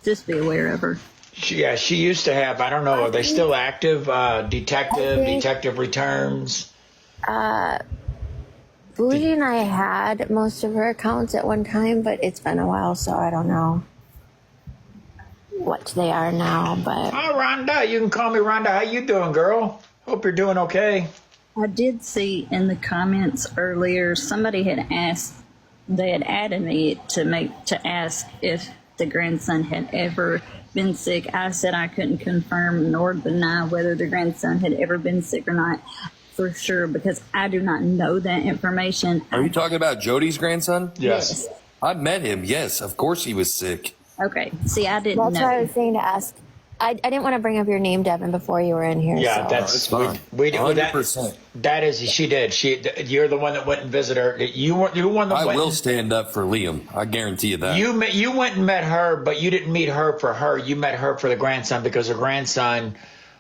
Just be aware of her. She used to have, I don't know, are they still active? Detective Returns. Bougie and I had most of her accounts at one time, but it's been a while, so I don't know what they are now. But Hi, Rhonda. You can call me Rhonda. How you doing, girl? Hope you're doing okay. I did see in the comments earlier somebody had asked, they had added me to ask if the grandson had ever been sick. I said I couldn't confirm nor deny whether the grandson had ever been sick or not for sure, because I do not know that information. Are you talking about Jody's grandson? Yes. I met him. Yes, of course he was sick. Okay. See, I didn't that's know. what I was saying to ask. I didn't want to bring up your name, Devin, before you were in here. Yeah, so. that's fine. we 100%. that is she did. You're the one that went and visited her. You were one that I went. will stand up for Liam. I guarantee you that. You went and met her, but you didn't meet her for her. You met her for the grandson because her grandson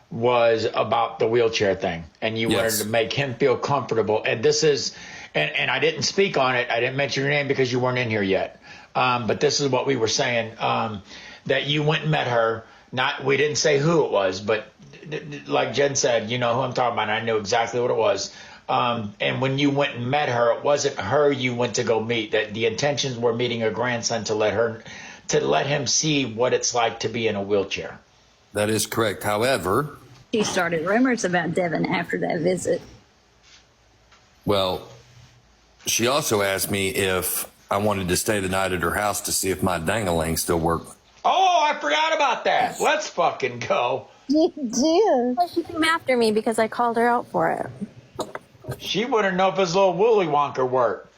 was about the wheelchair thing, and you wanted to make him feel comfortable. And this is, and I didn't speak on it. I didn't mention your name because you weren't in here yet. But this is what we were saying, that you went and met her. We didn't say who it was, but like Jen said, you know who I'm talking about. I knew exactly what it was. And when you went and met her, it wasn't her you went to go meet. That the intentions were meeting her grandson to let him see what it's like to be in a wheelchair. That is correct. However, She started rumors about Devin after that visit. well, she also asked me if I wanted to stay the night at her house to see if my dang-a-lang still worked. Oh, I forgot about that. Let's fucking go. You do. Well, she came after me because I called her out for it. She wouldn't know if his little woolly wonker worked.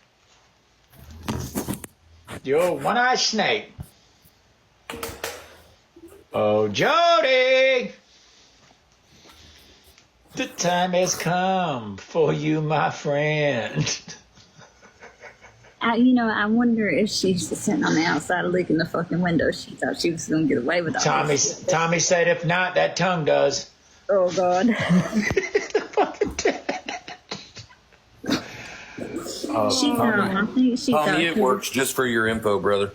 The old one-eyed snake. Oh, Jody! The time has come for you, my friend. I wonder if she's sitting on the outside looking the fucking window. She thought she was going to get away with all this. Tommy said if not, that tongue does. Oh, God. I think she thought... Tommy, it works, just for your info, brother.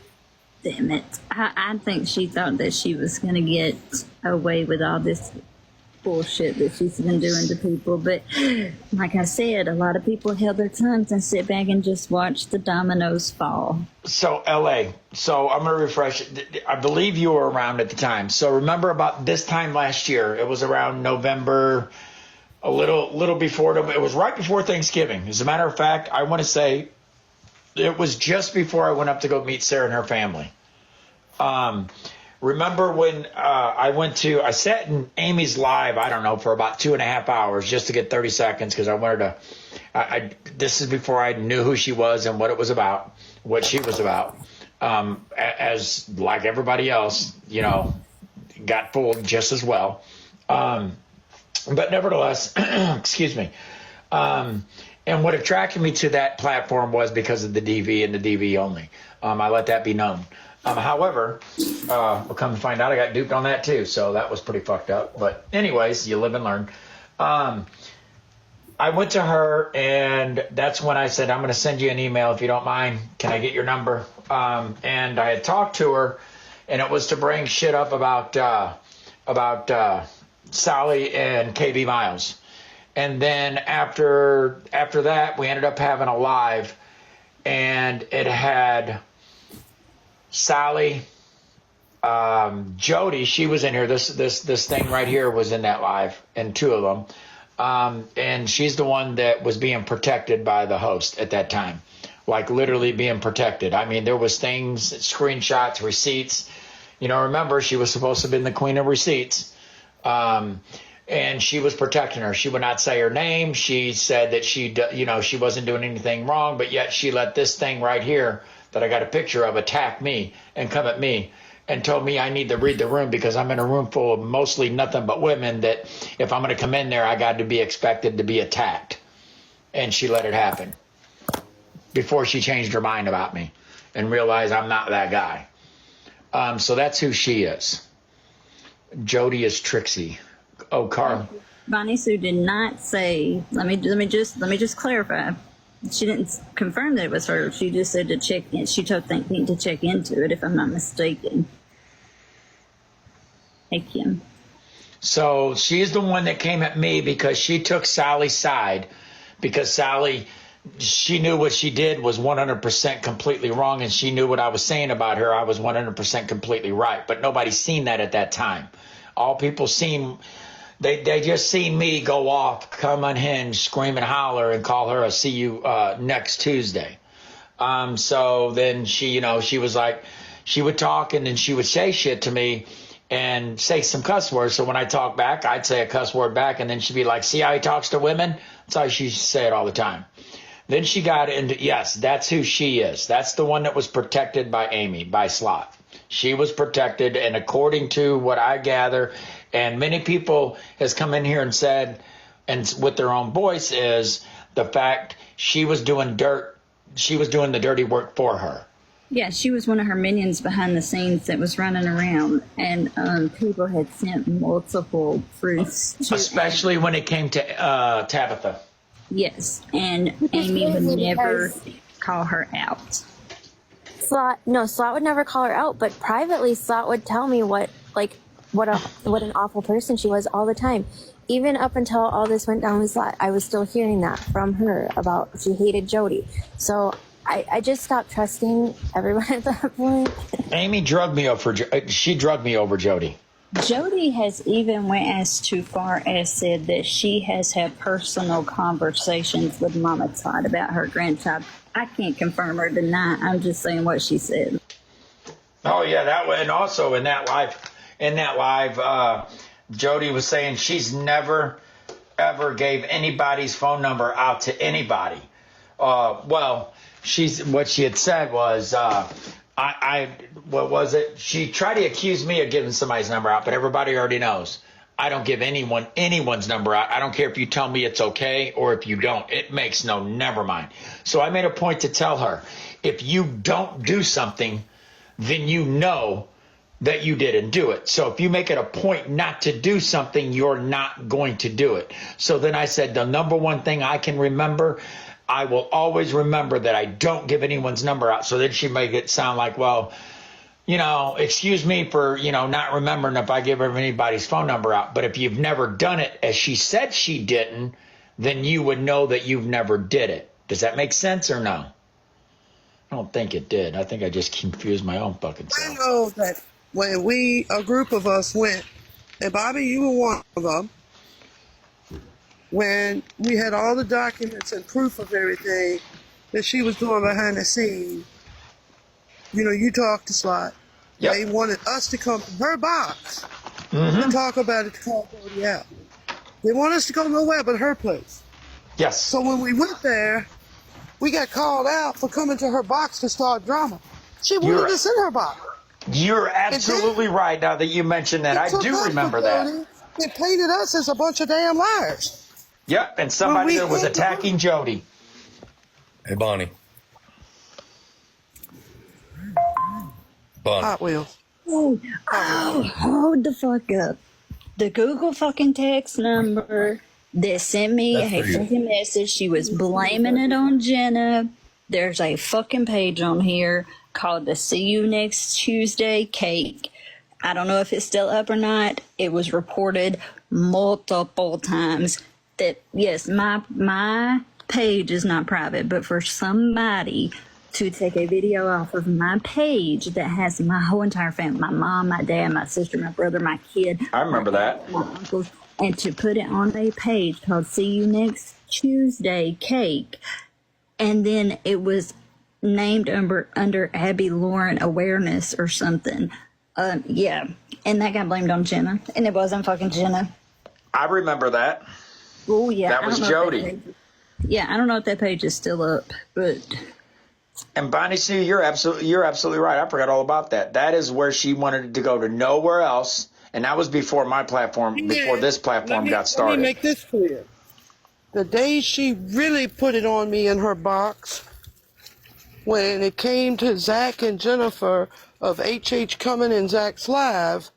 Damn it. I think she thought that she was going to get away with all this bullshit that she's been doing to people. But like I said, a lot of people held their tongues and sit back and just watch the dominoes fall. So, LA. So, I'm going to refresh. I believe you were around at the time. So, remember about this time last year, it was around November, a little before, it was right before Thanksgiving. As a matter of fact, I want to say it was just before I went up to go meet Sarah and her family. Remember when I sat in Amy's live, I don't know, for about 2.5 hours just to get 30 seconds because I wanted to, this is before I knew who she was and what it was about, what she was about. As like everybody else, got fooled just as well. But nevertheless, excuse me. And what attracted me to that platform was because of the DV and the DV only. I let that be known. However, we'll come to find out I got duped on that too. So that was pretty fucked up. But anyways, you live and learn. I went to her and that's when I said, I'm going to send you an email if you don't mind. Can I get your number? And I had talked to her and it was to bring shit up about Sally and KB Miles. And then after that, we ended up having a live, and it had Sally, Jody. She was in here. This thing right here was in that live, and two of them. And she's the one that was being protected by the host at that time, like literally being protected. I mean, there was things, screenshots, receipts. Remember, she was supposed to have been the queen of receipts. And she was protecting her. She would not say her name. She said that she wasn't doing anything wrong, but yet she let this thing right here that I got a picture of attack me and come at me and told me I need to read the room because I'm in a room full of mostly nothing but women that if I'm going to come in there, I got to be expected to be attacked. And she let it happen before she changed her mind about me and realized I'm not that guy. So that's who she is. Jody is Trixie. Oh, Carl. Bonnie Sue did not say. Let me just clarify. She didn't confirm that it was her. She just said to check in. She told Think Pink to check into it, if I'm not mistaken. Hey, Kim. So she's the one that came at me because she took Sally's side, because Sally, she knew what she did was 100% completely wrong, and she knew what I was saying about her. I was 100% completely right, but nobody seen that at that time. All people seen, they just seen me go off, come unhinged, scream and holler, and call her a see you next Tuesday. So then she, she was like, she would talk and then she would say shit to me and say some cuss words. So when I talk back, I'd say a cuss word back, and then she'd be like, see how he talks to women? That's how she say it all the time. Then she got into, yes, that's who she is. That's the one that was protected by Amy, by Slot. She was protected, and according to what I gather, and many people has come in here and said, and with their own voice, is the fact she was doing the dirty work for her. Yeah, she was one of her minions behind the scenes that was running around, and people had sent multiple proofs to Especially when it came to Tabitha. Yes, and Amy would never call her out. Slot would never call her out, but privately Slot would tell me what an awful person she was all the time. Even up until all this went down with Slot, I was still hearing that from her about she hated Jody. So I just stopped trusting everyone at that point. Amy drugged me over. She drugged me over Jody. Jody has even went as too far as said that she has had personal conversations with Mama Todd about her grandchild. I can't confirm or deny. I'm just saying what she said. Oh yeah, that way. And also in that live, Jody was saying she's never ever gave anybody's phone number out to anybody. Well, what she had said was, what was it? She tried to accuse me of giving somebody's number out, but everybody already knows. I don't give anyone's number out. I don't care if you tell me it's okay or if you don't. It makes never mind. So I made a point to tell her, if you don't do something, then you know that you didn't do it. So if you make it a point not to do something, you're not going to do it. So then I said, the number one thing I can remember, I will always remember that I don't give anyone's number out. So then she made it sound like, well, excuse me for, not remembering if I give anybody's phone number out. But if you've never done it as she said she didn't, then you would know that you've never did it. Does that make sense or no? I don't think it did. I think I just confused my own fucking self. I know that when a group of us went, and Bobby, you were one of them, when we had all the documents and proof of everything that she was doing behind the scene, you talked to Slot. Yep. They wanted us to come to her box to talk about it, to call Jody out. They want us to go nowhere but her place. Yes. So when we went there, we got called out for coming to her box to start drama. She wanted us in her box. You're absolutely right now that you mentioned that. I do remember that. They painted us as a bunch of damn liars. Yep, and somebody that was attacking Jody. Hey, Bonnie. Bonnie. Hot Wheels. Oh, hold the fuck up. The Google fucking text number that sent me That's a for you. fucking message, she was blaming it on Jenna. There's a fucking page on here called the See You Next Tuesday Cake. I don't know if it's still up or not. It was reported multiple times that, yes, my page is not private, but for somebody to take a video off of my page that has my whole entire family, my mom, my dad, my sister, my brother, my kid. I remember that. My uncles, and to put it on a page called See You Next Tuesday Cake. And then it was named under Abby Lauren Awareness or something. Yeah. And that got blamed on Jenna. And it wasn't fucking Jenna. I remember that. Oh, yeah. That was Jody. Yeah, I don't know if that page is still up, but... And Bonnie Sue, you're absolutely right. I forgot all about that. That is where she wanted to go, to nowhere else. And that was before my platform, before this platform got started. Let me make this clear. The day she really put it on me in her box, when it came to Zach and Jennifer of HH coming in Zach's live,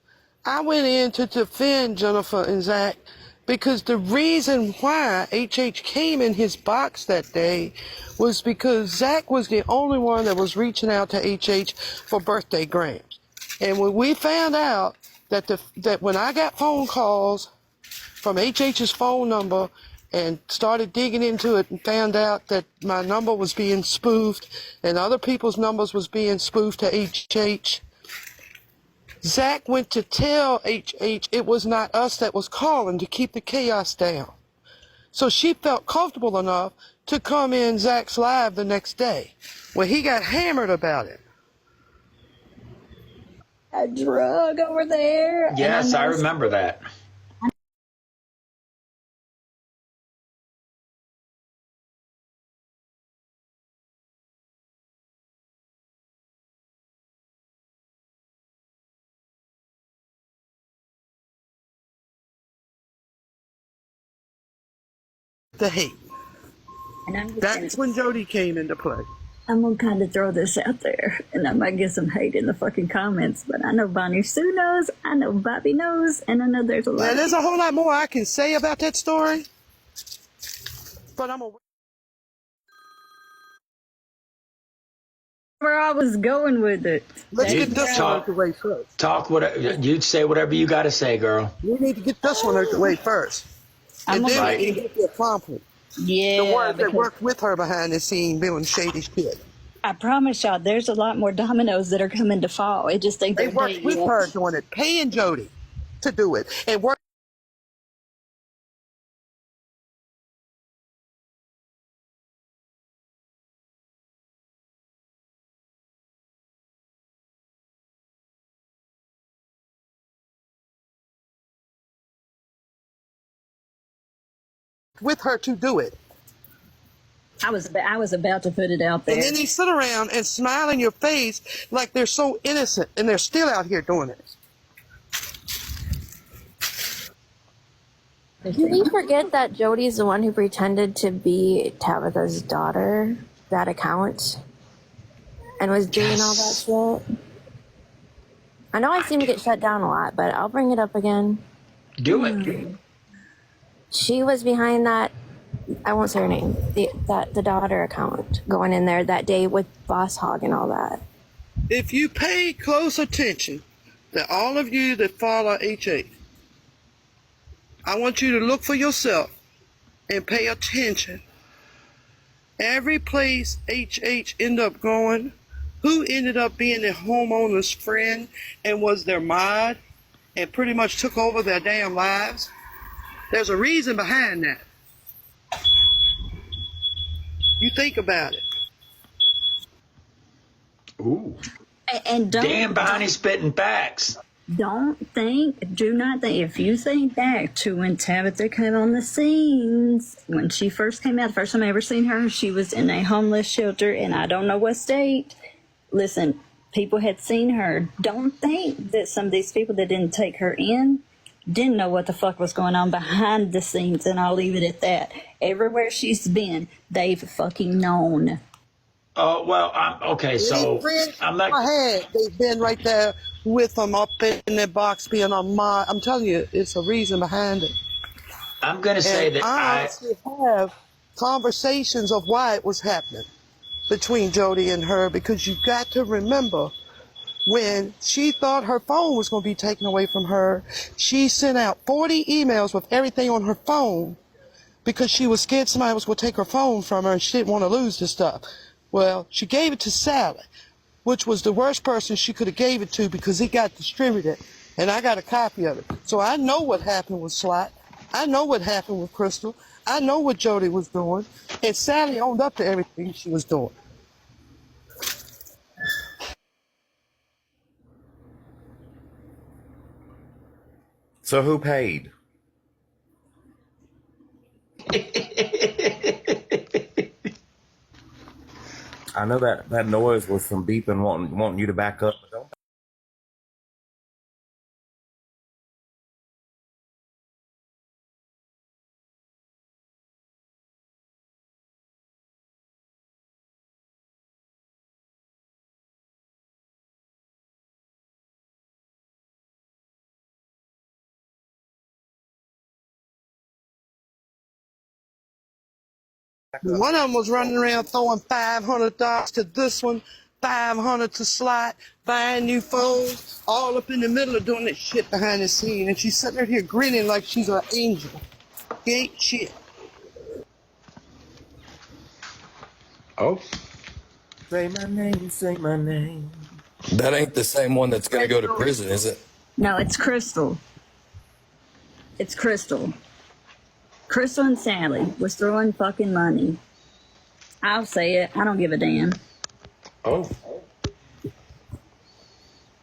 I went in to defend Jennifer and Zach because the reason why HH came in his box that day was because Zach was the only one that was reaching out to HH for birthday grams. And when we found out that when I got phone calls from HH's phone number and started digging into it and found out that my number was being spoofed and other people's numbers was being spoofed to HH, Zach went to tell HH it was not us that was calling to keep the chaos down. So she felt comfortable enough to come in Zach's live the next day, where he got hammered about it. A drug over there. And Yes, I know remember that. The hate. And I'm just That's when Jody came into play. I'm gonna kind of throw this out there, and I might get some hate in the fucking comments, but I know Bonnie Sue knows, I know Bobby knows, and I know there's a lot. Now, there's a whole lot more I can say about that story, but I'm aware. Where I was going with it. Let's You get this one out the way first. Talk whatever you'd say, whatever you got to say, girl. We need to get this one out the way first, I'm and then gonna- we can get the accomplice. Yeah, The ones that because worked with her behind the scene doing shady shit. I promise y'all, there's a lot more dominoes that are coming to fall. It just ain't They their worked day with yet. her doing it, paying Jody to do it, and work with her to do it. I was about to put it out there. And then they sit around and smile in your face like they're so innocent, and they're still out here doing it. Did we forget that Jody's the one who pretended to be Tabitha's daughter, that account, and was doing all that shit? I know I seem to get shut down a lot, but I'll bring it up again. Do it. She was behind that, I won't say her name, the daughter account going in there that day with Boss Hog and all that. If you pay close attention to all of you that follow HH, I want you to look for yourself and pay attention. Every place HH ended up going, who ended up being the homeowner's friend and was their mod and pretty much took over their damn lives, there's a reason behind that. You think about it. Ooh. And Damn, Bonnie spitting facts. do not think, if you think back to when Tabitha came on the scenes, when she first came out, the first time I ever seen her, she was in a homeless shelter in I don't know what state. Listen, people had seen her. Don't think that some of these people that didn't take her in didn't know what the fuck was going on behind the scenes, and I'll leave it at that. Everywhere she's been, they've fucking known. Oh well, okay. So Any friends I'm not. I had, they've been right there with them up in their box being on my. I'm telling you, it's a reason behind it. I'm gonna say And that I honestly have conversations of why it was happening between Jody and her, because you've got to remember when she thought her phone was going to be taken away from her, she sent out 40 emails with everything on her phone because she was scared somebody was going to take her phone from her and she didn't want to lose the stuff. Well, she gave it to Sally, which was the worst person she could have gave it to because it got distributed, and I got a copy of it. So I know what happened with Slot. I know what happened with Crystal. I know what Jody was doing, and Sally owned up to everything she was doing. So who paid? I know that noise was from beeping wanting you to back up. But don't. One of them was running around throwing $500 to this one, $500 to slot, buying new phones, all up in the middle of doing that shit behind the scene. And she's sitting right here grinning like she's an angel. She ain't shit. Oh, Say my name, say my name. That ain't the same one that's going to go to prison, is it? No, it's Crystal. It's Crystal. Crystal and Sally was throwing fucking money. I'll say it. I don't give a damn. oh,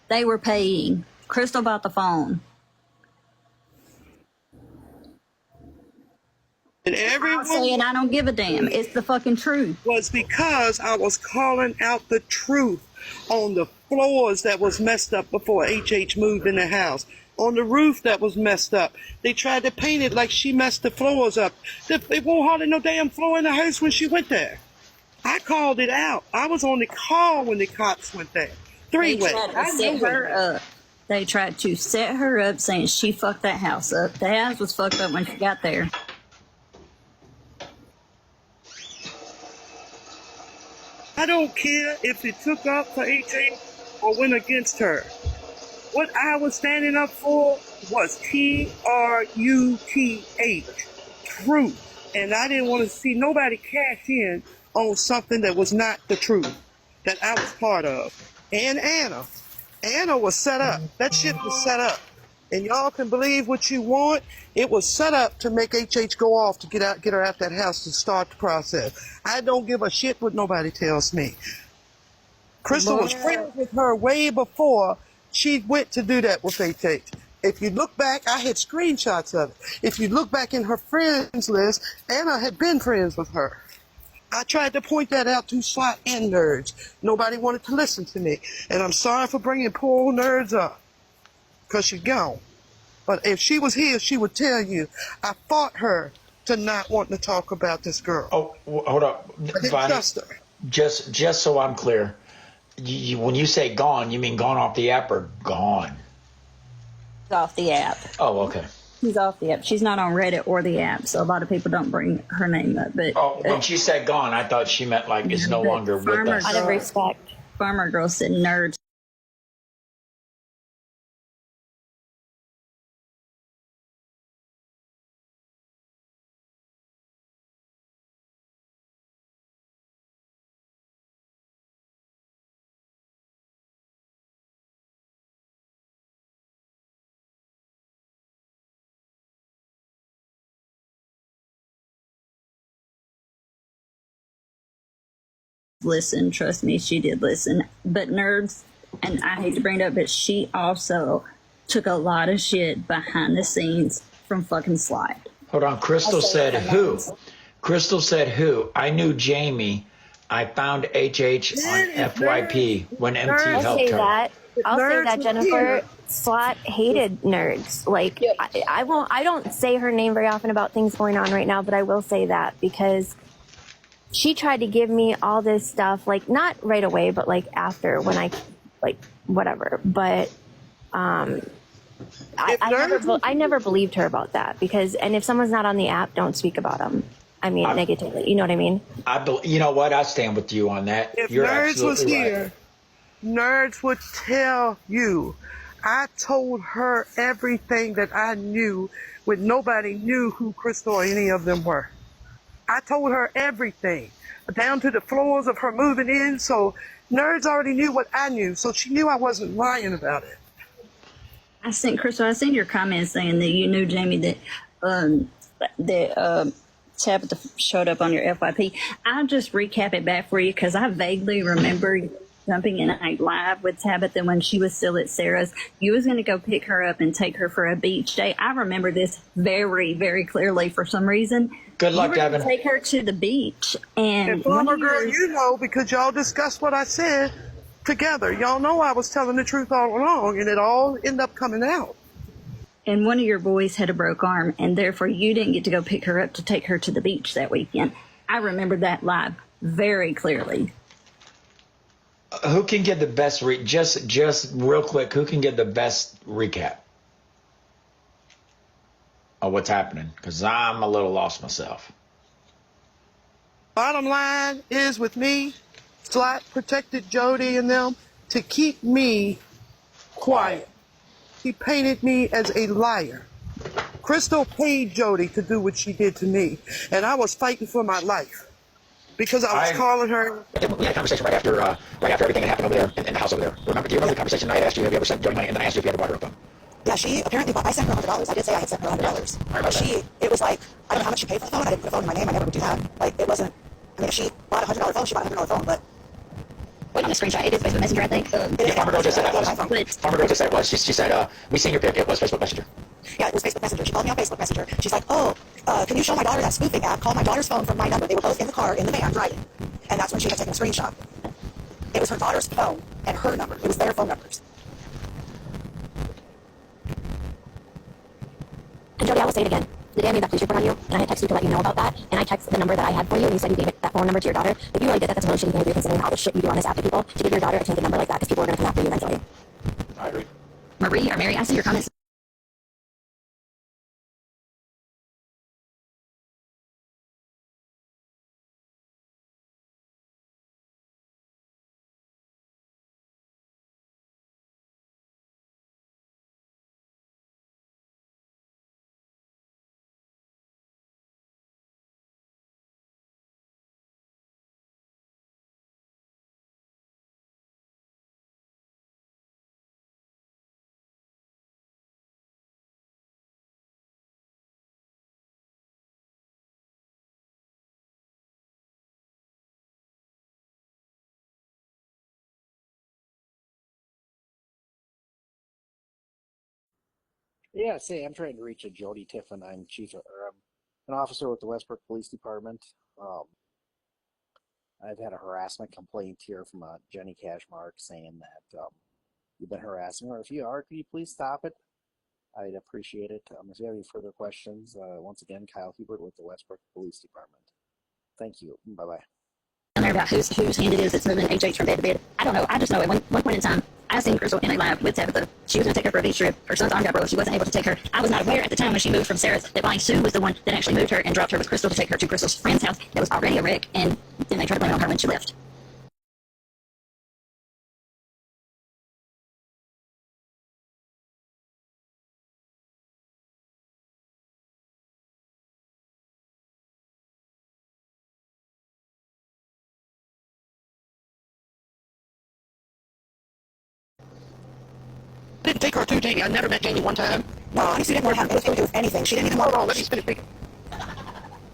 They were paying. Crystal bought the phone. And I'll everyone say it. I don't give a damn. It's the fucking truth. was because I was calling out the truth on the floors that was messed up before HH moved in the house. On the roof that was messed up. They tried to paint it like she messed the floors up. It won't hardly no damn floor in the house when she went there. I called it out. I was on the call when the cops went there. They Three-way. tried to I set know her that. up. They tried to set her up saying she fucked that house up. The house was fucked up when she got there. I don't care if it took up for HH or went against her. What I was standing up for was TRUTH, truth. And I didn't want to see nobody cash in on something that was not the truth that I was part of. And Anna. Anna was set up. That shit was set up. And y'all can believe what you want. It was set up to make HH go off to get her out that house to start the process. I don't give a shit what nobody tells me. Crystal was friends with her way before she went to do that with HH. If you look back, I had screenshots of it. If you look back in her friends list, Anna had been friends with her. I tried to point that out to SWAT and nerds. Nobody wanted to listen to me. And I'm sorry for bringing poor old nerds up, because she's gone. But if she was here, she would tell you, I fought her to not wanting to talk about this girl. oh, hold up, I didn't Bonnie. trust her. Just so I'm clear, when you say gone, you mean gone off the app or gone? She's off the app. Oh, okay. She's off the app. She's not on Reddit or the app, so a lot of people don't bring her name up. But Oh, when she said gone, I thought she meant like it's no But longer with Farmer us. Out of respect. Farmer Girl said nerds. Listen, trust me, she did listen. But nerds, and I hate to bring it up, but she also took a lot of shit behind the scenes from fucking Slide. Hold on. Crystal say said her who? names. Crystal said who? I knew Jamie. I found HH on FYP when MT I'll helped say her. that. I'll say Nerds that was Jennifer here. Slot hated nerds. Like I won't. I don't say her name very often about things going on right now, but I will say that because she tried to give me all this stuff, like not right away, but like after when I, like whatever. But I never believed her about that because, and if someone's not on the app, don't speak about them. I mean, negatively. You know what I mean? You know what? I stand with you on that. If You're nerds absolutely was right. here, nerds would tell you. I told her everything that I knew when nobody knew who Crystal or any of them were. I told her everything, down to the floors of her moving in, so nerds already knew what I knew, so she knew I wasn't lying about it. I sent Crystal. I seen your comment saying that you knew Jamie that Tabitha showed up on your FYP. I'll just recap it back for you because I vaguely remember jumping in a live with Tabitha when she was still at Sarah's. You was going to go pick her up and take her for a beach day. I remember this very, very clearly for some reason. Good luck, You were gonna Devin. take her to the beach, and And one Farmer of Girl, your- you know, because y'all discussed what I said together. Y'all know I was telling the truth all along, and it all ended up coming out. and one of your boys had a broke arm, and therefore you didn't get to go pick her up to take her to the beach that weekend. I remember that live very clearly. Who can get the best just real quick? Who can get the best recap of what's happening? Because I'm a little lost myself. Bottom line is with me, Slat protected Jody and them to keep me quiet. He painted me as a liar. Crystal paid Jody to do what she did to me, and I was fighting for my life because I was calling her. We had a conversation right after everything had happened over there in the house over there. Do you remember the conversation I asked you, have you ever sent Jody money, and then I asked you if you had to buy her a phone? Yeah, she apparently I sent her $100. I did say I had sent her $100. It was like, I don't know how much she paid for the phone. I didn't put a phone in my name. I never would do that. Like, it wasn't, I mean, if she bought a $100 phone, she bought a $100 phone, but. Wait on the screenshot. It is Facebook Messenger, I think. Farmer Girl just said that was. Farmer Girl just said it was. She said, we seen your pic. It was Facebook Messenger. Yeah, it was Facebook Messenger. She called me on Facebook Messenger. She's like, can you show my daughter that spoofing app? Call my daughter's phone from my number. They were both in the car, in the van, driving. And that's when she had taken a screenshot. It was her daughter's phone and her number. It was their phone numbers. And Jody, I will say it again. The day I made that police report on you, and I had texted you to let you know about that, and I texted the number that I had for you, and you said you gave that phone number to your daughter. If you really did that, that's a really shitty thing to do, considering all the shit you do on this app to people, to give your daughter a tainted number like that, because people are going to come after you eventually. I agree. Marie or Mary, I see your comments. Yeah, say I'm trying to reach a Jody Tiffin. I'm an officer with the Westbrook Police Department. I've had a harassment complaint here from Jenny Cashmark saying that you've been harassing her. If you are, could you please stop it? I'd appreciate it. If you have any further questions, once again, Kyle Hubert with the Westbrook Police Department. Thank you. Bye-bye. On there about whose hand it is that's moving HH from bed to bed. I don't know. I just know at one point in time, I seen Crystal in a lab with Tabitha. She was going to take her for a beach trip. Her son's arm got broke. She wasn't able to take her. I was not aware at the time when she moved from Sarah's that Bonnie Sue was the one that actually moved her and dropped her with Crystal to take her to Crystal's friend's house that was already a wreck, and then they tried to blame it on her when she left. I didn't take her to Jamie. I never met Jamie one time. No, honestly, didn't want to have anything to do with anything. She didn't even Hold on, let me finish speaking.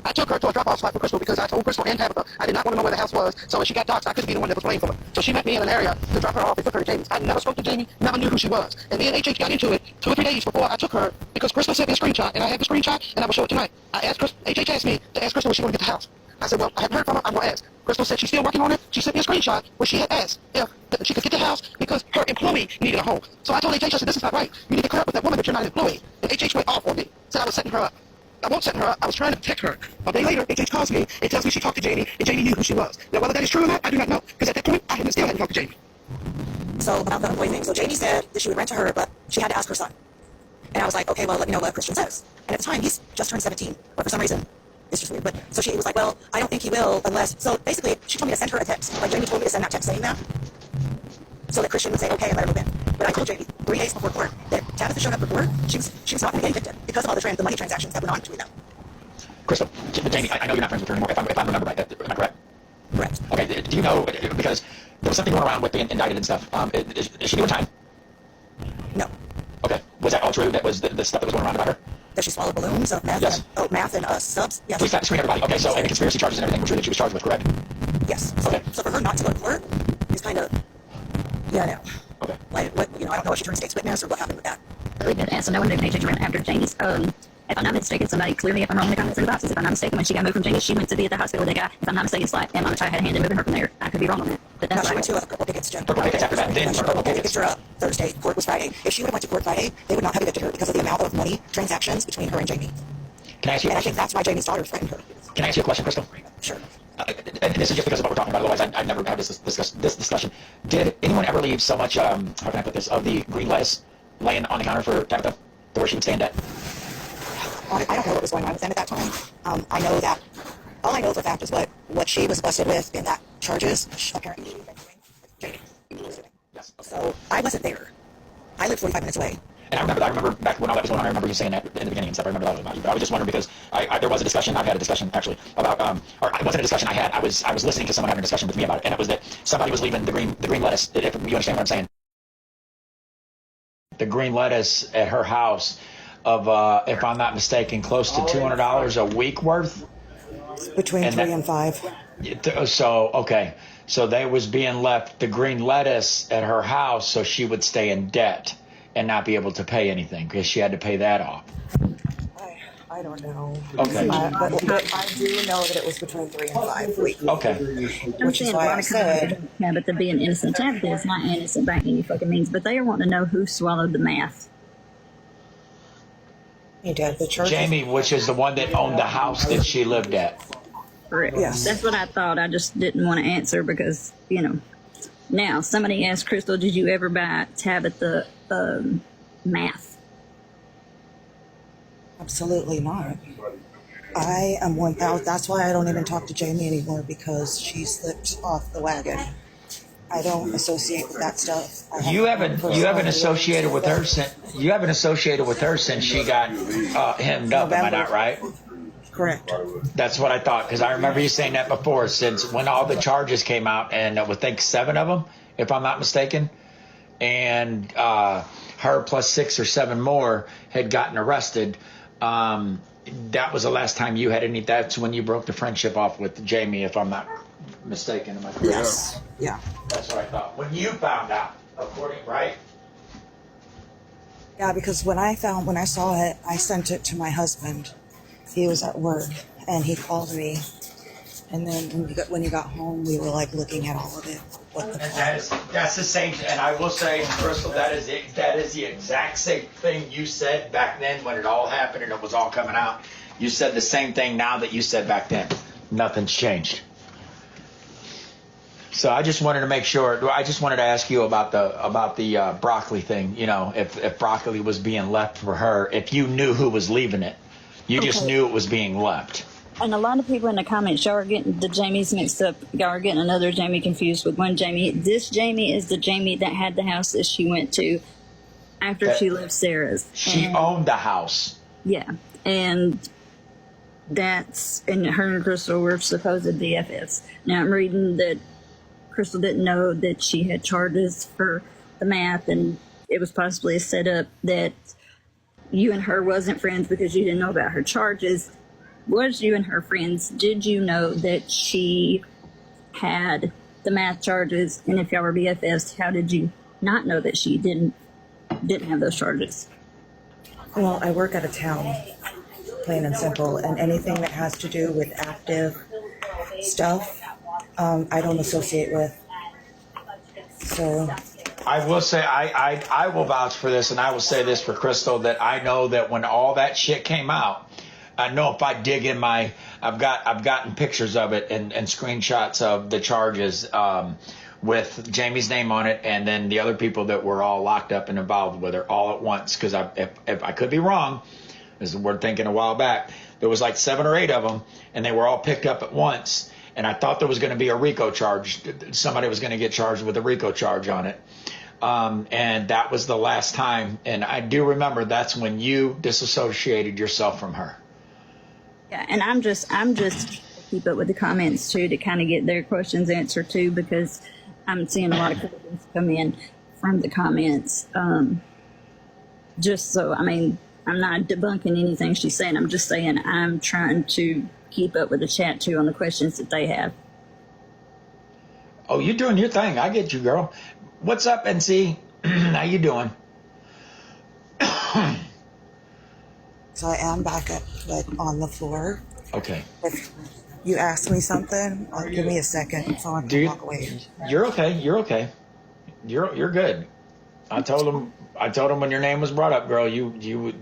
I took her to a drop-off spot for Crystal because I told Crystal and Tabitha I did not want to know where the house was, so when she got doxxed, I couldn't be the one that was blamed for it. So she met me in an area to drop her off and took her to Jamie's. I never spoke to Jamie, never knew who she was. And me and HH got into it 2 or 3 days before I took her because Crystal sent me a screenshot, and I have the screenshot, and I will show it tonight. HH asked me to ask Crystal when she wanted to get the house. I said, well, I haven't heard from her, I'm going to ask. Crystal said she's still working on it. She sent me a screenshot where she had asked if she could get the house because her employee needed a home. So I told HH, I said, this is not right. You need to clear up with that woman that you're not an employee. And HH went off on me, said I was setting her up. I won't set her up. I was trying to protect her. A day later, HH calls me and tells me she talked to Jamie, and Jamie knew who she was. Now, whether that is true or not, I do not know. Because at that point, I still hadn't talked to Jamie. So about the employee thing. So Jamie said that she would rent to her, but she had to ask her son. And I was like, okay, well, let me know what Christian says. And at the time, he's just turned 17. But for some reason, it's just weird. But so she was like, well, I don't think he will unless. So basically, she told me to send her a text. Like Jamie told me to send that text saying that, so that Christian would say okay and let her move in. But I told Jamie 3 days before court that Tabitha showed up for court. She was not going to get evicted because of all the money transactions that went on between them. Crystal, Jamie, I know you're not friends with her anymore. If I remember right, am I correct? Correct. Okay. Do you know, because there was something going around with being indicted and stuff? Is she doing time? No. Okay. Was that all true? That was the stuff that was going around about her? That she swallowed balloons of meth. Yes. Math and subs. Yes. Please screen everybody. Okay. So and the conspiracy charges and everything were true that she was charged with, correct? Yes. So, Okay. So for her not to go to court is kind of, yeah, no. Okay. Like what I don't know if she turned state's witness or what happened with that. Really good. And so no one knew HH ran after Jamie's. If I'm not mistaken, somebody clear me if I'm wrong in the comments in the boxes. If I'm not mistaken, when she got moved from Jamie, she went to be at the hospital with that guy. If I'm not mistaken, Sly and Mama Chai had a hand in moving her from there. I could be wrong on that, but No, that's she what went I to Purple Pickets, Jen. Purple Pickets after that. Then She Purple picked Pickets. her up Thursday. Court was Friday. If she would have went to court Friday, they would not have evicted her because of the amount of money transactions between her and Jamie. Can I ask you a And I question? think that's why Jamie's daughter threatened her. Can I ask you a question, Crystal? Sure. And this is just because of what we're talking about. Otherwise, I'd never have this discussion. Did anyone ever leave so much, how can I put this, of the green lettuce laying on the counter for Tabitha, to where she would stand at? I don't know what was going on with them at that time. I know that, all I know for a fact is what she was busted with in that charges apparently she'd been doing with Jamie. Yes. So I wasn't there. I lived 45 minutes away. And I remember back when all that was going on, I remember you saying that in the beginning and stuff. I remember that was about you. But I was just wondering because there was a discussion. I've had a discussion actually about, or it wasn't a discussion I had. I was listening to someone having a discussion with me about it, and it was that somebody was leaving the green lettuce. If you understand what I'm saying, the green lettuce at her house of, if I'm not mistaken, close to $200 a week worth. Between And 3 and 5. So okay, so they was being left the green lettuce at her house, so she would stay in debt and not be able to pay anything because she had to pay that off. I don't know. Okay. But I do know that it was between 3 and 5 weeks. Okay. Which is why I said, yeah, but to be an innocent Tabitha is not innocent by any fucking means. But they are wanting to know who swallowed the math. he did the church. Jamie, which is the one that owned the house that she lived at. Correct. Yes. That's what I thought. I just didn't want to answer because, you know. Now, somebody asked Crystal, did you ever buy Tabitha math? Absolutely not. I am 1,000. That's why I don't even talk to Jamie anymore, because she slipped off the wagon. I don't associate with that stuff. You haven't associated with her since she got hemmed up. Am I not right? Correct. That's what I thought, because I remember you saying that before, since when all the charges came out, and I would think 7 of them, if I'm not mistaken, and her plus 6 or 7 more had gotten arrested. That was the last time you had any. That's when you broke the friendship off with Jamie, if I'm not mistaken. Am I correct? Yes. Yeah. That's what I thought. When you found out, right? Yeah, because when I saw it, I sent it to my husband. He was at work, and he called me. And then when you got home, we were like looking at all of it. What the fuck? That's the same. And I will say, Crystal, that is the exact same thing you said back then when it all happened and it was all coming out. You said the same thing now that you said back then. Nothing's changed. So I just wanted to make sure. I just wanted to ask you about the broccoli thing. You know, if broccoli was being left for her, if you knew who was leaving it, you just knew it was being left. And a lot of people in the comments, y'all are getting the Jamies mixed up. Y'all are getting another Jamie confused with one Jamie. This Jamie is the Jamie that had the house that she went to after she left Sarah's. She owned the house. Yeah. And her and Crystal were supposed BFFs. Now I'm reading that Crystal didn't know that she had charges for the math, and it was possibly a setup that you and her wasn't friends because you didn't know about her charges. Was you and her friends? Did you know that she had the math charges? And if y'all were BFFs, how did you not know that she didn't have those charges? Well, I work out of town, plain and simple, and anything that has to do with active stuff, I don't associate with. So I will say I will vouch for this, and I will say this for Crystal, that I know that when all that shit came out, I know if I dig in I've gotten pictures of it and screenshots of the charges with Jamie's name on it, and then the other people that were all locked up and involved with her all at once. Because if I could be wrong, as we're thinking a while back, there was like 7 or 8 of them, and they were all picked up at once. And I thought there was going to be a RICO charge. Somebody was going to get charged with a RICO charge on it. And that was the last time. And I do remember that's when you disassociated yourself from her. Yeah, and I'm just keep up with the comments too to kind of get their questions answered too, because I'm seeing a lot of questions come in from the comments. Just so, I mean, I'm not debunking anything she's saying. I'm just saying I'm trying to keep up with the chat too on the questions that they have. Oh, you're doing your thing. I get you, girl. What's up, NC? How you doing? So I am back up, like, on the floor. Okay. If you ask me something, give me a second so I can walk away. You're okay. You're okay. You're good. I told him when your name was brought up, girl, you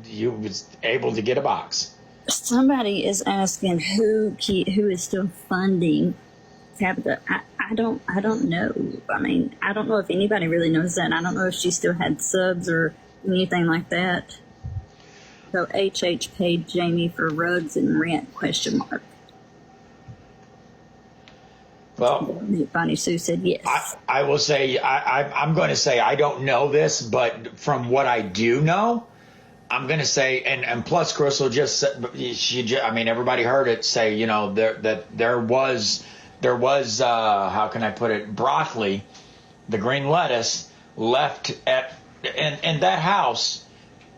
was able to get a box. Somebody is asking who is still funding Tabitha. I don't know. I mean, I don't know if anybody really knows that. I don't know if she still had subs or anything like that. So HH paid Jamie for rugs and rent, ? Well, Bonnie Sue said yes. I will say I'm going to say I don't know this, but from what I do know, I'm going to say, and plus Crystal just said, I mean, everybody heard it say, you know, there was how can I put it, broccoli, the green lettuce left in that house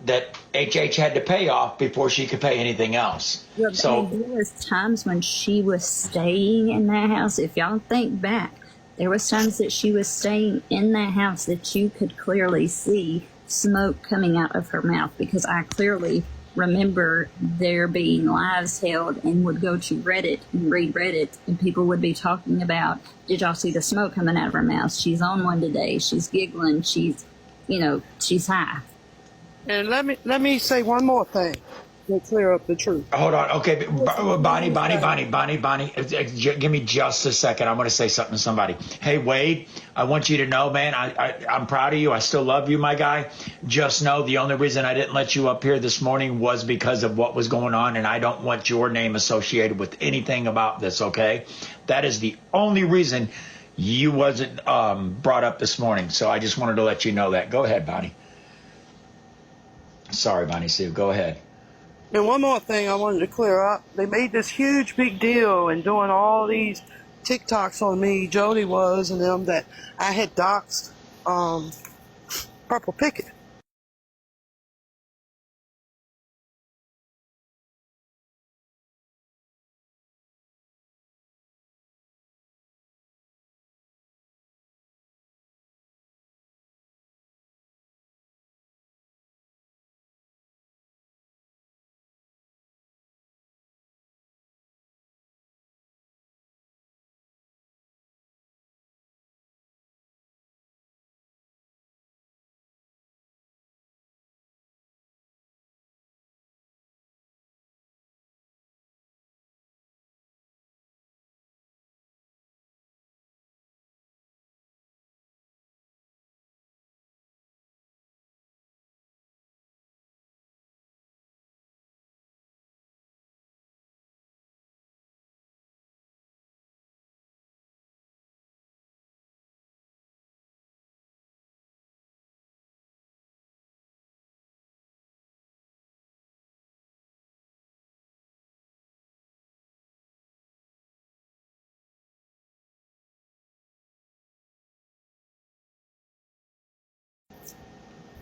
that HH had to pay off before she could pay anything else. Well, So there was times when she was staying in that house. If y'all think back, there was times that she was staying in that house that you could clearly see smoke coming out of her mouth, because I clearly remember there being lives held and would go to Reddit and read Reddit, and people would be talking about, did y'all see the smoke coming out of her mouth? She's on one today. She's giggling. She's high. And let me say one more thing to clear up the truth. hold on. Okay. Bonnie, give me just a second. I want to say something to somebody. Hey, Wade, I want you to know, man, I'm proud of you. I still love you, my guy. Just know the only reason I didn't let you up here this morning was because of what was going on, and I don't want your name associated with anything about this, okay? That is the only reason you wasn't brought up this morning. So I just wanted to let you know that. Go ahead, Bonnie. Sorry, Bonnie Sue. Go ahead. And one more thing I wanted to clear up. They made this huge big deal and doing all these TikToks on me, Jody was, and them, that I had doxed Purple Picket.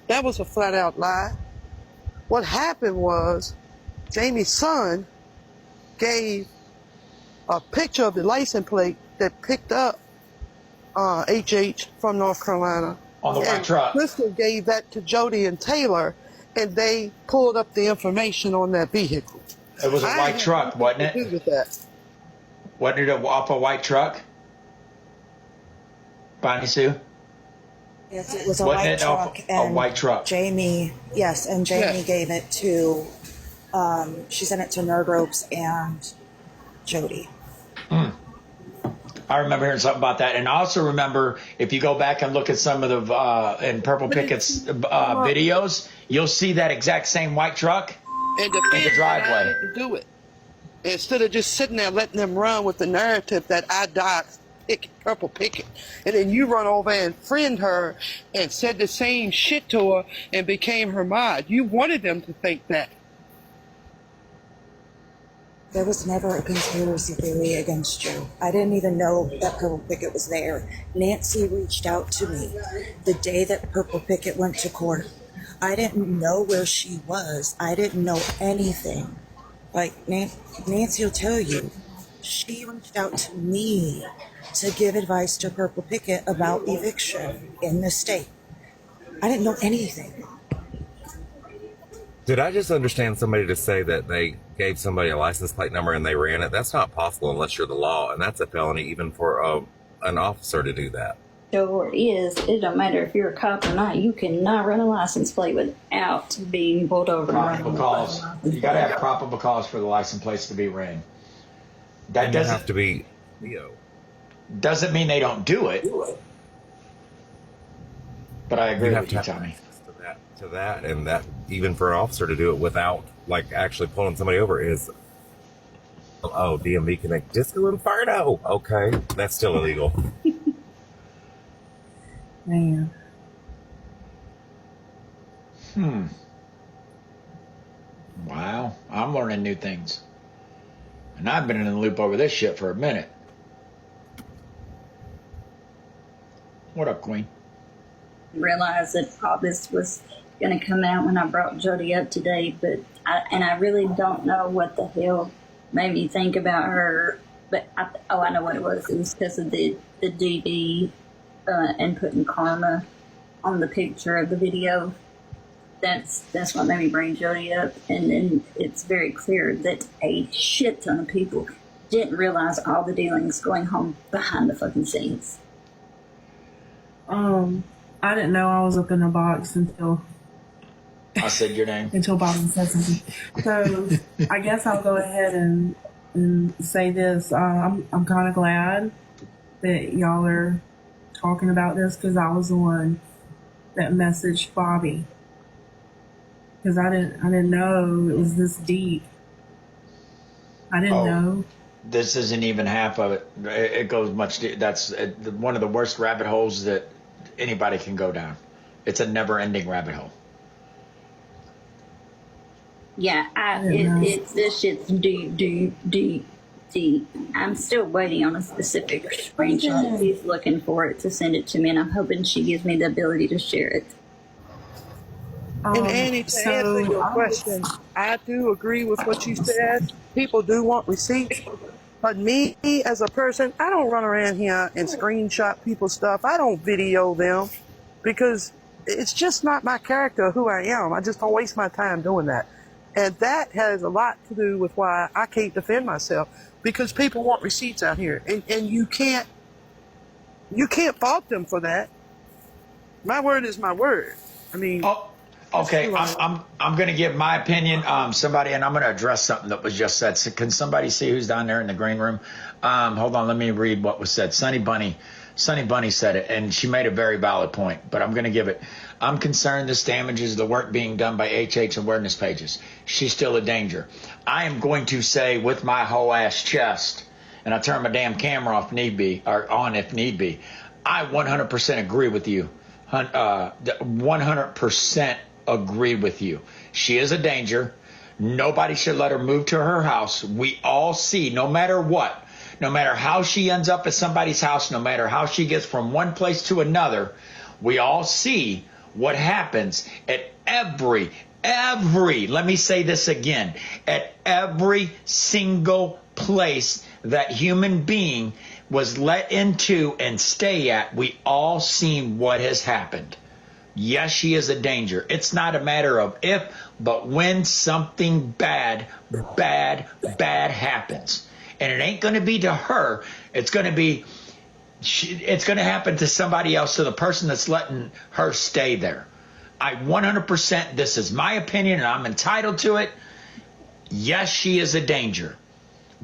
That was a flat out lie. What happened was Jamie's son gave a picture of the license plate that picked up HH from North Carolina. On the white And truck. Crystal gave that to Jody and Taylor, and they pulled up the information on that vehicle. It was a I white had truck, wasn't nothing to do it? with that. Wasn't it off a white truck? Bonnie Sue? Yes, it was a Wasn't white it truck. a white truck? Jamie Yeah. gave it to, she sent it to Nerd Ropes and Jody. I remember hearing something about that. And I also remember, if you go back and look at some of the in Purple Picket's videos, you'll see that exact same white truck And the in the driveway. to do it. Instead of just sitting there letting them run with the narrative that I doxed Purple Picket. And then you run over and friend her and said the same shit to her and became her mod. You wanted them to think that. There was never a conspiracy theory against you. I didn't even know that Purple Picket was there. Nancy reached out to me the day that Purple Picket went to court. I didn't know where she was. I didn't know anything. Like, Nancy will tell you, she reached out to me to give advice to Purple Picket about eviction in the state. I didn't know anything. Did I just understand somebody to say that they gave somebody a license plate number and they ran it? That's not possible unless you're the law, and that's a felony even for an officer to do that. Sure is. It don't matter if you're a cop or not. You cannot run a license plate without being pulled over. Probable cause. You got to have probable cause for the license plates to be ran. That And you have to be Leo. doesn't mean they don't do it. But I agree You have with to you, have Tommy. access to that, and that even for an officer to do it without like actually pulling somebody over is Oh, DMV Connect Disco Inferno. Okay, that's still illegal. Man. Wow, I'm learning new things. And I've been in the loop over this shit for a minute. What up, Queen? Realized that all this was going to come out when I brought Jody up today, but I really don't know what the hell made me think about her. But I know what it was. It was because of the DB and putting karma on the picture of the video. That's what made me bring Jody up, and then it's very clear that a shit ton of people didn't realize all the dealings going on behind the fucking scenes. I didn't know I was up in a box until I said your name. until Bobby said something. So I guess I'll go ahead and say this. I'm kind of glad that y'all are talking about this because I was the one that messaged Bobby because I didn't know it was this deep. I didn't know. This isn't even half of it. It goes much deep. That's one of the worst rabbit holes that anybody can go down. It's a never-ending rabbit hole. Yeah, it's this shit's deep. I'm still waiting on a specific screenshot. He's looking for it to send it to me, and I'm hoping she gives me the ability to share it. And Annie, to answer your question, I do agree with what you said. People do want receipts. But me, as a person, I don't run around here and screenshot people's stuff. I don't video them because it's just not my character, who I am. I just don't waste my time doing that. And that has a lot to do with why I can't defend myself, because people want receipts out here. And you can't fault them for that. My word is my word. I mean... Okay, I'm going to give my opinion. Somebody, and I'm going to address something that was just said. So can somebody see who's down there in the green room? Hold on, let me read what was said. Sunny Bunny said it, and she made a very valid point, but I'm going to give it. I'm concerned this damages the work being done by HH awareness pages. She's still a danger. I am going to say with my whole ass chest, and I turn my damn camera off on if need be. I 100% agree with you. 100% agree with you. She is a danger. Nobody should let her move to her house. We all see, no matter what, no matter how she ends up at somebody's house, no matter how she gets from one place to another, we all see what happens at every, let me say this again, at every single place that human being was let into and stay at. We all seen what has happened. Yes, she is a danger. It's not a matter of if, but when something bad happens. And it ain't going to be to her. It's going to happen to somebody else, to the person that's letting her stay there. I 100%, this is my opinion, and I'm entitled to it. Yes, she is a danger.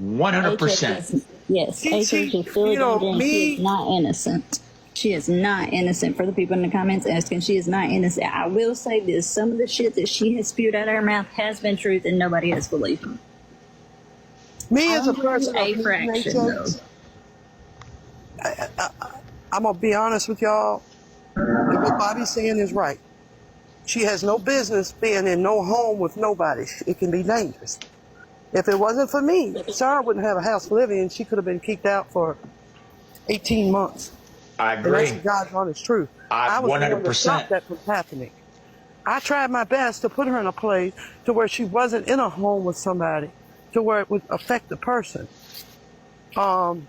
100%. Yes, HH is still a danger, and she is not innocent. She is not innocent. For the people in the comments asking, she is not innocent. I will say this. Some of the shit that she has spewed out of her mouth has been truth, and nobody has believed her. Me as a person, a fraction, though. I'm going to be honest with y'all. What Bobby's saying is right. She has no business being in no home with nobody. It can be dangerous. If it wasn't for me, Sarah wouldn't have a house to live in. She could have been kicked out for 18 months. I agree. And that's God's honest truth. I was 100%. The one to stop that from happening. I tried my best to put her in a place to where she wasn't in a home with somebody, to where it would affect the person. I'm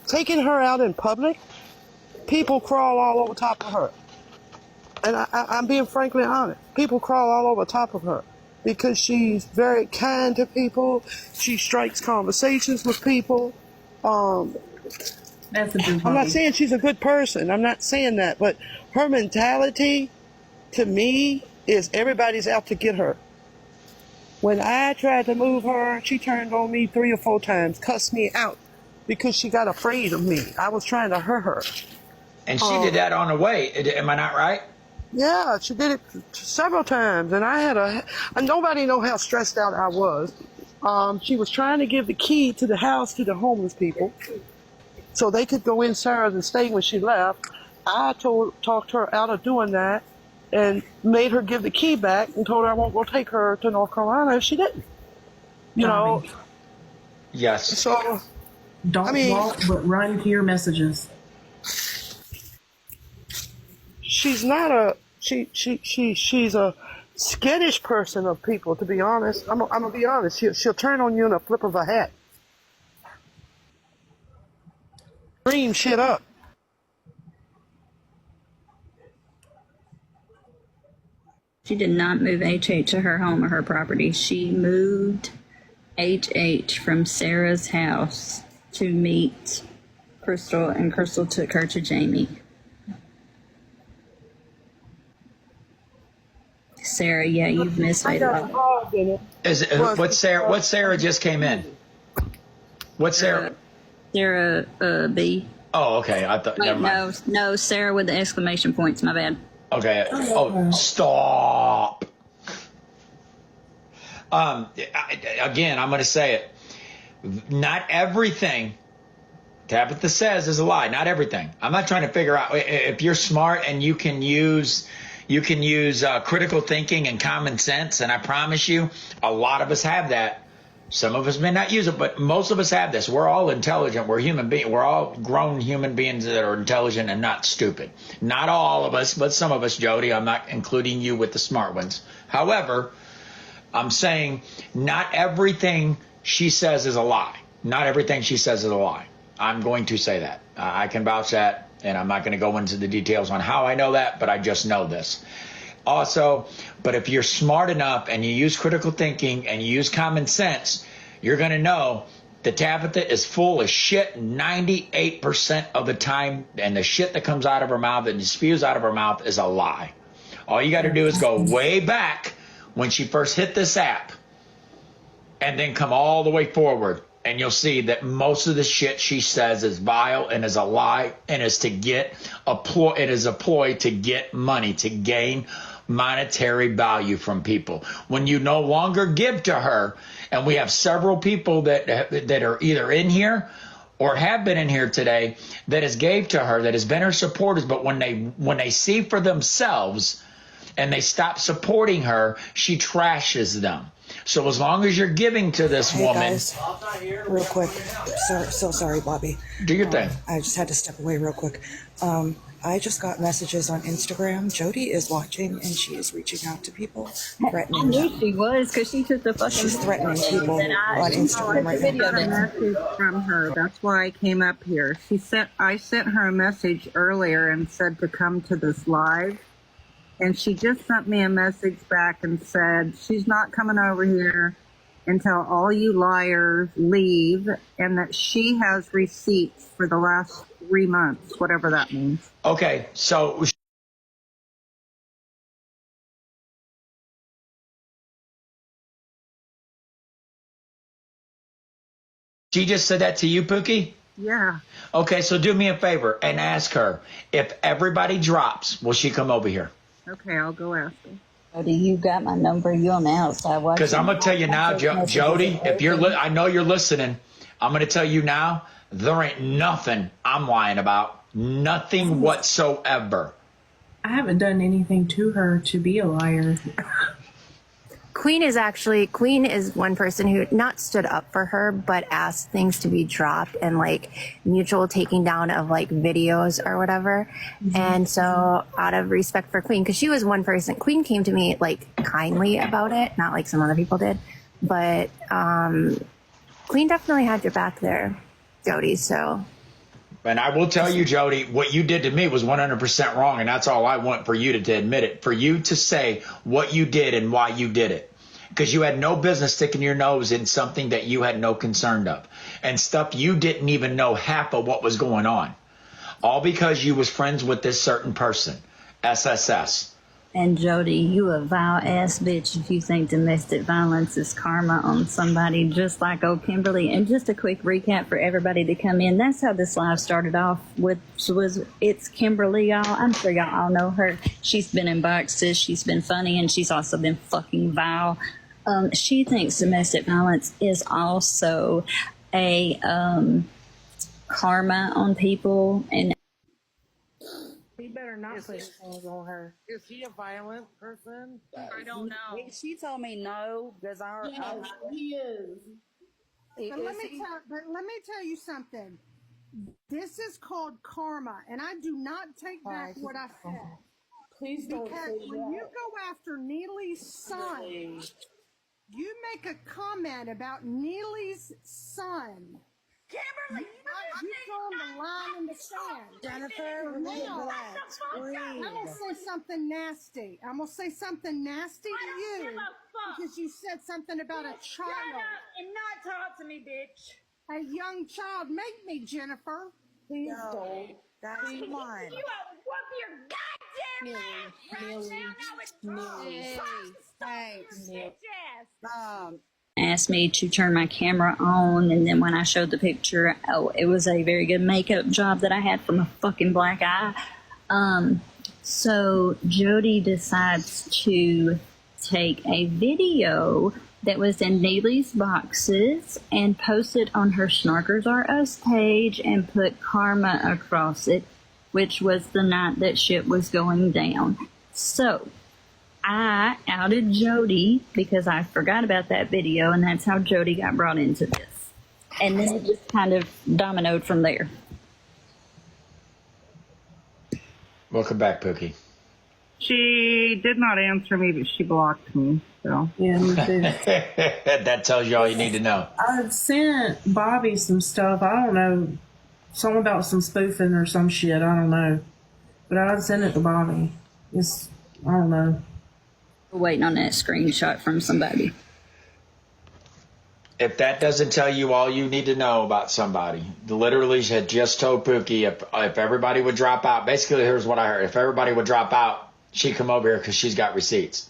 taking her out in public. People crawl all over top of her. And I'm being frankly honest. People crawl all over top of her because she's very kind to people. She strikes conversations with people. That's a good I'm not saying she's a good person. I'm not saying that. But her mentality, to me, is everybody's out to get her. When I tried to move her, she turned on me 3 or 4 times, cussed me out because she got afraid of me. I was trying to hurt her. And she did that on the way. Am I not right? Yeah, she did it several times, and and nobody know how stressed out I was. She was trying to give the key to the house to the homeless people, so they could go in Sarah's and stay when she left. I talked her out of doing that, and made her give the key back, and told her I won't go take her to North Carolina if she didn't. You know. Yes. So Don't walk, but run to your messages. she's not a she's a skittish person of people. To be honest, I'm gonna be honest. She'll turn on you in a flip of a hat. Dream shit up. She did not move HH to her home or her property. She moved HH from Sarah's house to meet Crystal, and Crystal took her to Jamie. Sarah, yeah, you've missed I a got lot. involved in it. What Sarah just came in? What Sarah? Sarah B. Oh, okay. I thought. Wait, Never mind. no, Sarah with the exclamation points. My bad. Okay. Oh, stop. Again, I'm going to say it. Not everything Tabitha says is a lie. Not everything. I'm not trying to figure out if you're smart and you can use critical thinking and common sense. And I promise you, a lot of us have that. Some of us may not use it, but most of us have this. We're all intelligent. We're human beings. We're all grown human beings that are intelligent and not stupid. Not all of us, but some of us, Jody. I'm not including you with the smart ones. However, I'm saying not everything she says is a lie. Not everything she says is a lie. I'm going to say that. I can vouch that, and I'm not going to go into the details on how I know that, but I just know this. Also, but if you're smart enough and you use critical thinking and you use common sense, you're going to know that Tabitha is full of shit 98% of the time, and the shit that comes out of her mouth and spews out of her mouth is a lie. All you got to do is go way back when she first hit this app and then come all the way forward, and you'll see that most of the shit she says is vile and is a lie and is to get a ploy to get money, to gain monetary value from people. When you no longer give to her, and we have several people that are either in here or have been in here today that has gave to her, that has been her supporters, but when they see for themselves and they stop supporting her, she trashes them. So as long as you're giving to this woman, guys, real quick. So sorry, Bobby. Do your thing. I just had to step away real quick. I just got messages on Instagram. Jody is watching and she is reaching out to people, I threatening knew them. she was because she took the fucking. She's threatening people on Instagram right I got a now. message from her. That's why I came up here. I sent her a message earlier and said to come to this live. And she just sent me a message back and said she's not coming over here until all you liars leave, and that she has receipts for the last 3 months, whatever that means. Okay, so she just said that to you, Pookie? Yeah. Okay, so do me a favor and ask her, if everybody drops, will she come over here? Okay, I'll go ask her. Jody, you got my number. You on the outside watching. Because I'm going to tell you now, Jody, if I know you're listening, I'm going to tell you now, there ain't nothing I'm lying about. Nothing whatsoever. I haven't done anything to her to be a liar. Queen is one person who not stood up for her, but asked things to be dropped and like mutual taking down of like videos or whatever. Mm-hmm. And so out of respect for Queen, because she was one person, Queen came to me like kindly about it, not like some other people did, but Queen definitely had your back there, Jody. So. And I will tell you, Jody, what you did to me was 100% wrong, and that's all I want for you to admit it, for you to say what you did and why you did it. Because you had no business sticking your nose in something that you had no concern of, and stuff you didn't even know half of what was going on. All because you was friends with this certain person, SSS. And Jody, you a vile ass bitch if you think domestic violence is karma on somebody just like old Kimberly. And just a quick recap for everybody to come in. That's how this live started off with, it's Kimberly, y'all. I'm sure y'all all know her. She's been in boxes. She's been funny, and she's also been fucking vile. She thinks domestic violence is also a karma on people. And He better not put his hands on her. Is he a violent person? I don't know. She told me no because He is. But let me tell you something. This is called karma, and I do not take back what I said. Please don't Because say when you that. go after Neely's son, you make a comment about Neely's son. Kimberly, You drawn the line in the sand. Jennifer, relax. I'm gonna say something nasty. I'm gonna say something nasty to you because you said something about a child. and not talk to me, bitch. A young child. Make me, Jennifer. Please don't. Guys, come on. You whoop your goddamn ass right now. Now it's Hey. asked me to turn my camera on, and then when I showed the picture, oh, it was a very good makeup job that I had from a fucking black eye. So Jody decides to take a video that was in Neely's boxes and post it on her Snarkers R Us page and put karma across it, which was the night that shit was going down. So I outed Jody because I forgot about that video, and that's how Jody got brought into this. And then it just kind of dominoed from there. Welcome back, Pookie. She did not answer me, but she blocked me. So Yeah, me too. That tells you all you need to know. I sent Bobby some stuff. I don't know. Something about some spoofing or some shit. I don't know. But I sent it to Bobby. I don't know. We're waiting on that screenshot from somebody. If that doesn't tell you all you need to know about somebody, literally had just told Pookie if everybody would drop out. Basically, here's what I heard: if everybody would drop out, she'd come over here because she's got receipts.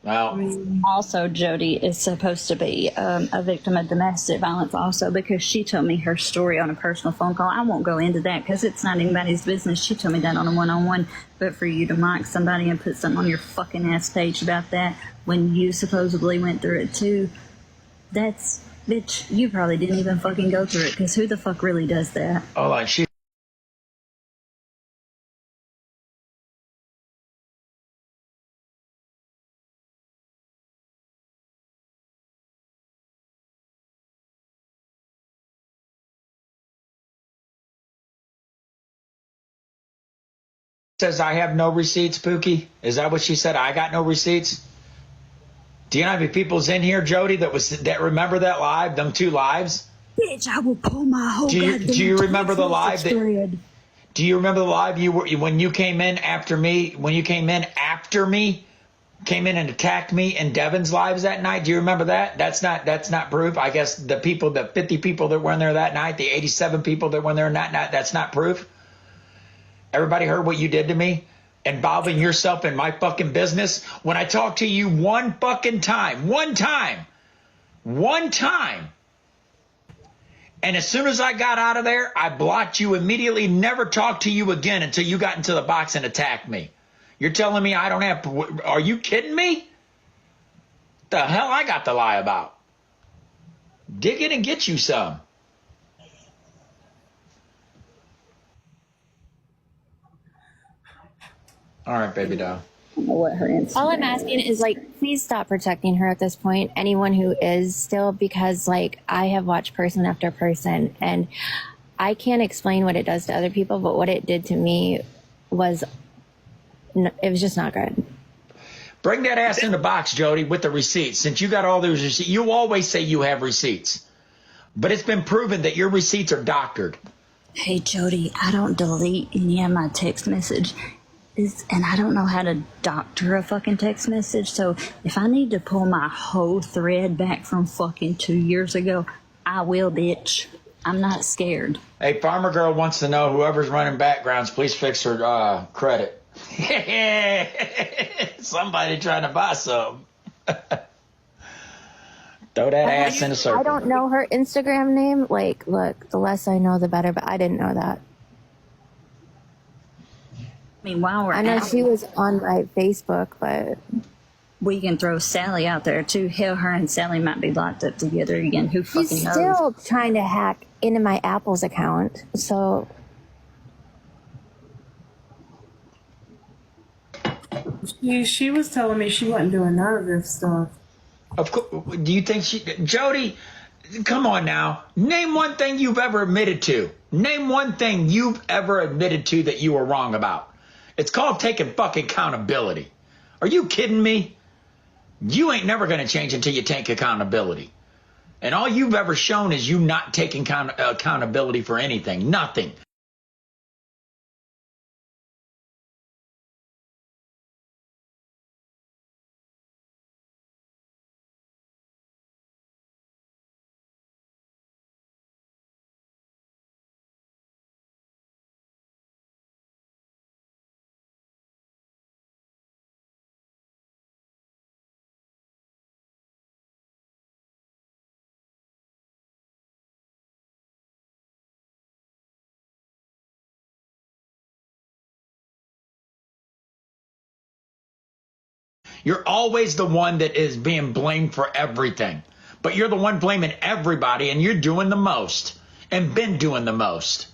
Well, Also, Jody is supposed to be a victim of domestic violence also because she told me her story on a personal phone call. I won't go into that because it's not anybody's business. She told me that on a one-on-one. But for you to mock somebody and put something on your fucking ass page about that when you supposedly went through it too, that's, bitch, you probably didn't even fucking go through it because who the fuck really does that? hold on, she. Says I have no receipts, Pookie. Is that what she said? I got no receipts. Do you know how many people's in here, Jody, that remember that live, them two lives? Bitch, I will pull my whole Do you remember the live thread. Do you remember the live when you came in after me? When you came in after me, came in and attacked me in Devin's lives that night. Do you remember that? That's not proof. I guess the 50 people that were in there that night, the 87 people that were in there that night, that's not proof. Everybody heard what you did to me, involving yourself in my fucking business. When I talked to you one time, and as soon as I got out of there, I blocked you immediately, never talked to you again until you got into the box and attacked me. You're telling me I don't have, are you kidding me? The hell I got to lie about? Dig in and get you some. All right, baby doll. I don't know what her answer All I'm asking is, like, please stop protecting her at this point. Anyone who is still, because, like, I have watched person after person, and I can't explain what it does to other people, but what it did to me was, it was just not good. Bring that ass in the box, Jody, with the receipts. Since you got all those receipts, you always say you have receipts, but it's been proven that your receipts are doctored. Hey, Jody, I don't delete any of my text message. And I don't know how to doctor a fucking text message. So if I need to pull my whole thread back from fucking 2 years ago, I will, bitch. I'm not scared. Hey, Farmer Girl wants to know, whoever's running backgrounds, please fix her credit. Somebody trying to buy some. Throw that ass in a circle. I don't know her Instagram name. Like, look, the less I know, the better. But I didn't know that. I mean, while we're I know out, she was on my Facebook, but we can throw Sally out there too. Hell, her and Sally might be locked up together again. Who fucking she's knows? still trying to hack into my Apple's account. So She was telling me she wasn't doing none of this stuff. Of course. Do you think she, Jody? Come on now. Name one thing you've ever admitted to. Name one thing you've ever admitted to that you were wrong about. It's called taking fucking accountability. Are you kidding me? You ain't never going to change until you take accountability. And all you've ever shown is you not taking accountability for anything. Nothing. You're always the one that is being blamed for everything. But you're the one blaming everybody, and you're doing the most and been doing the most.